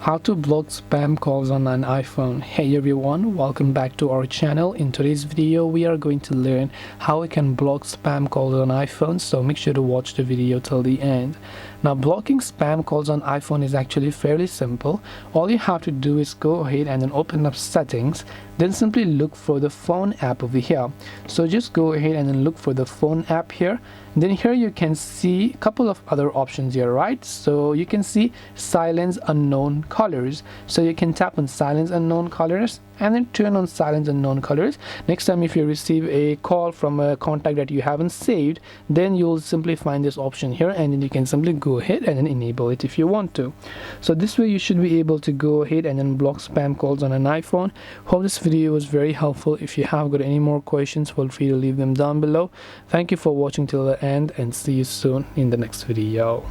How to block spam calls on an iPhone. Hey everyone, welcome back to our channel. In today's video we are going to learn how we can block spam calls on iPhone, so make sure to watch the video till the end. Now, blocking spam calls on iPhone is actually fairly simple. All you have to do is go ahead and then open up settings, then simply look for the phone app over here. So just go ahead and then look for the phone app here. Then here you can see a couple of other options here, right? So you can see silence unknown callers. So you can tap on silence unknown callers and then turn on silence unknown callers. Next time if you receive a call from a contact that you haven't saved, then you'll simply find this option here, and then you can simply go ahead and then enable it if you want to. So this way you should be able to go ahead and then block spam calls on an iPhone. Hope this video was very helpful. If you have got any more questions, feel free to leave them down below. Thank you for watching till the end, and see you soon in the next video.